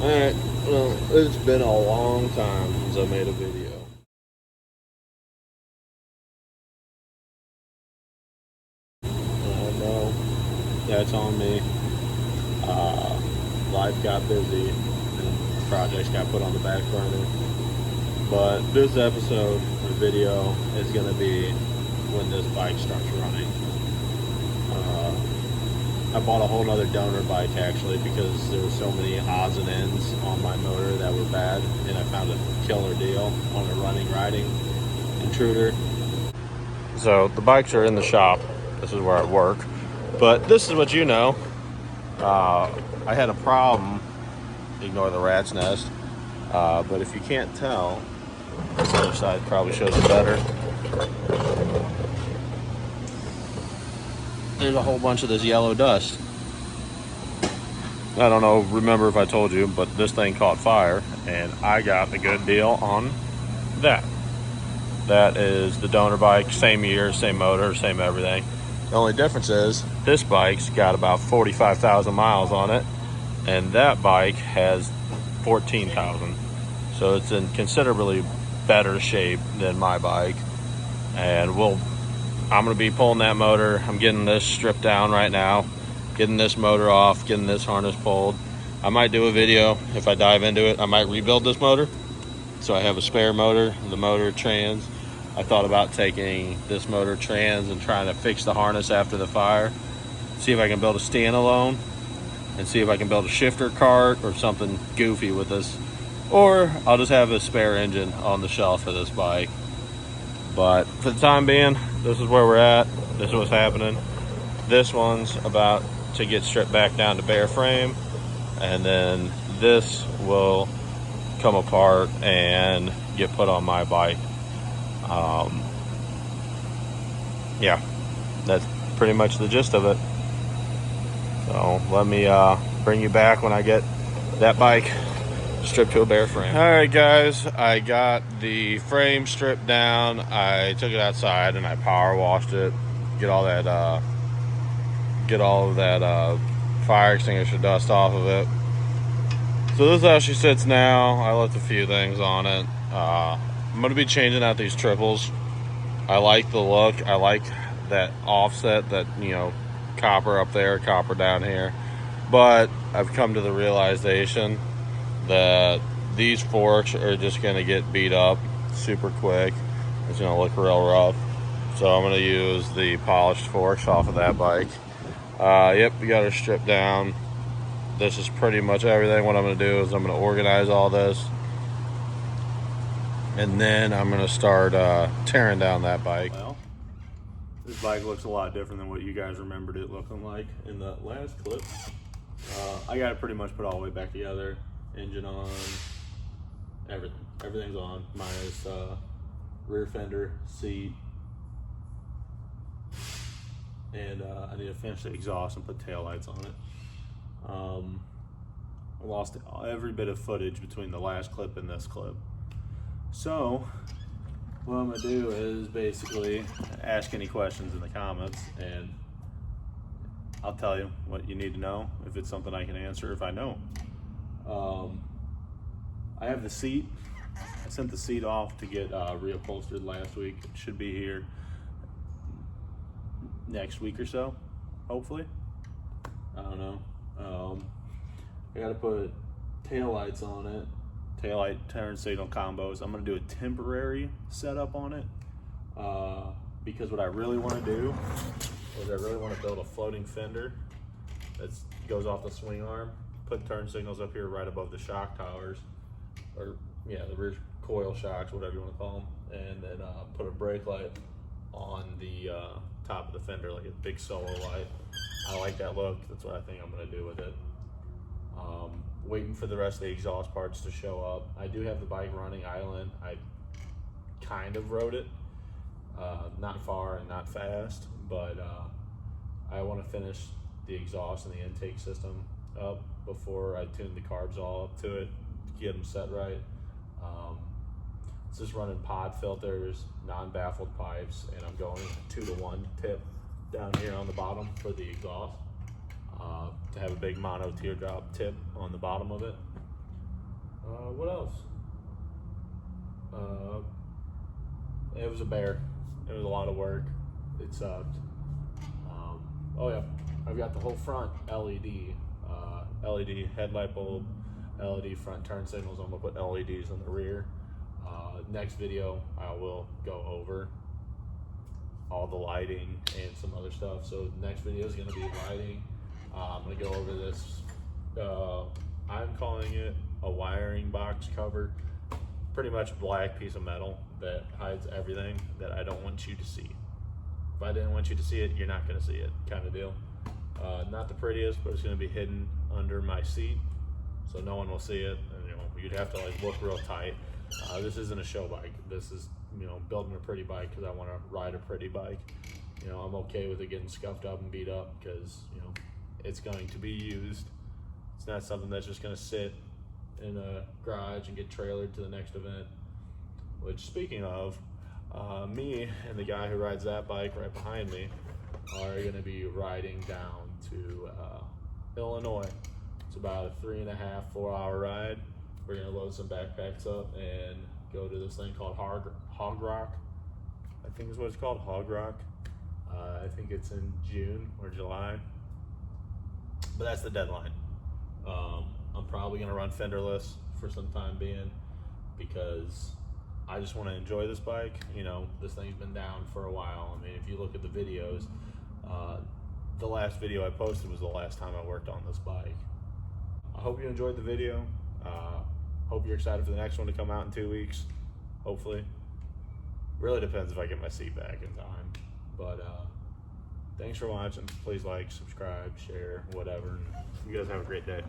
Alright, well, it's been a long time since I made a video. I know, that's on me. Life got busy and projects got put on the back burner. But this episode or video is going to be when this bike starts running. I bought a whole nother donor bike actually because there were so many odds and ends on my motor that were bad, and I found a killer deal on a riding Intruder. So the bikes are in the shop. This is where I work. But this is what you know. I had a problem. Ignore the rat's nest. But if you can't tell, this other side probably shows it better. There's a whole bunch of this yellow dust. I don't know, remember if I told you, but this thing caught fire and I got a good deal on that. That is the donor bike, same year, same motor, same everything. The only difference is this bike's got about 45,000 miles on it and that bike has 14,000. So it's in considerably better shape than my bike. And I'm gonna be pulling that motor. I'm getting this stripped down right now, getting this motor off, getting this harness pulled. I might do a video if I dive into it. I might rebuild this motor. So I have a spare motor, the motor trans. I thought about taking this motor trans and trying to fix the harness after the fire. See if I can build a standalone and see if I can build a shifter cart or something goofy with this. Or I'll just have a spare engine on the shelf for this bike. But for the time being, this is where we're at. This is what's happening. This one's about to get stripped back down to bare frame. And then this will come apart and get put on my bike. Yeah, that's pretty much the gist of it. So let me bring you back when I get that bike stripped to a bare frame. All right, guys, I got the frame stripped down. I took it outside and I power washed it, get all of that fire extinguisher dust off of it. So this is how she sits now. I left a few things on it. I'm gonna be changing out these triples. I like the look. I like that offset, that, you know, copper up there, copper down here. But I've come to the realization that these forks are just going to get beat up super quick. It's going to look real rough. So I'm going to use the polished forks off of that bike. Yep, we got her stripped down. This is pretty much everything. What I'm going to do is I'm going to organize all this. And then I'm going to start tearing down that bike. Well, this bike looks a lot different than what you guys remembered it looking like in the last clip. I got it pretty much put all the way back together. Engine on, everything's on, minus rear fender, seat, and I need to finish the exhaust and put taillights on it. I lost every bit of footage between the last clip and this clip. So what I'm gonna do is basically ask any questions in the comments and I'll tell you what you need to know, if it's something I can answer, if I know. I have the seat. I sent the seat off to get reupholstered last week. It should be here next week or so, hopefully. I don't know. I gotta put taillights on it, taillight turn signal combos. I'm gonna do a temporary setup on it because what I really wanna do is I really wanna build a floating fender that goes off the swing arm, put turn signals up here right above the shock towers, or yeah, the rear coil shocks, whatever you want to call them, and then put a brake light on the top of the fender, like a big solo light. I like that look. That's what I think I'm going to do with it. Waiting for the rest of the exhaust parts to show up. I do have the bike running idling. I kind of rode it, not far and not fast, but I want to finish the exhaust and the intake system up before I tune the carbs all up to it, get them set right. It's just running pod filters, non-baffled pipes, and I'm going 2-to-1 tip down here on the bottom for the exhaust to have a big mono teardrop tip on the bottom of it. What else? It was a bear. It was a lot of work. It sucked. Oh yeah, I've got the whole front LED, LED headlight bulb, LED front turn signals. I'm gonna put LEDs in the rear. Next video, I will go over all the lighting and some other stuff. So the next video is gonna be lighting. I'm gonna go over this. I'm calling it a wiring box cover. Pretty much a black piece of metal that hides everything that I don't want you to see. If I didn't want you to see it, you're not gonna see it, kind of deal. Not the prettiest, but it's gonna be hidden under my seat, so no one will see it. And you know, you'd have to like look real tight. This isn't a show bike. This is, you know, building a pretty bike because I want to ride a pretty bike. You know, I'm okay with it getting scuffed up and beat up because, you know, it's going to be used. It's not something that's just gonna sit in a garage and get trailered to the next event. Which, speaking of, me and the guy who rides that bike right behind me are going to be riding down to Illinois. It's about a 3.5, 4 hour ride. We're going to load some backpacks up and go to this thing called Hog Rock. I think is what it's called, Hog Rock. I think it's in June or July, but that's the deadline. I'm probably going to run fenderless for some time being because I just want to enjoy this bike. You know, this thing's been down for a while. I mean, if you look at the videos, the last video I posted was the last time I worked on this bike. I hope you enjoyed the video. Hope you're excited for the next one to come out in 2 weeks, hopefully. Really depends if I get my seat back in time. But thanks for watching. Please like, subscribe, share, whatever. You guys have a great day.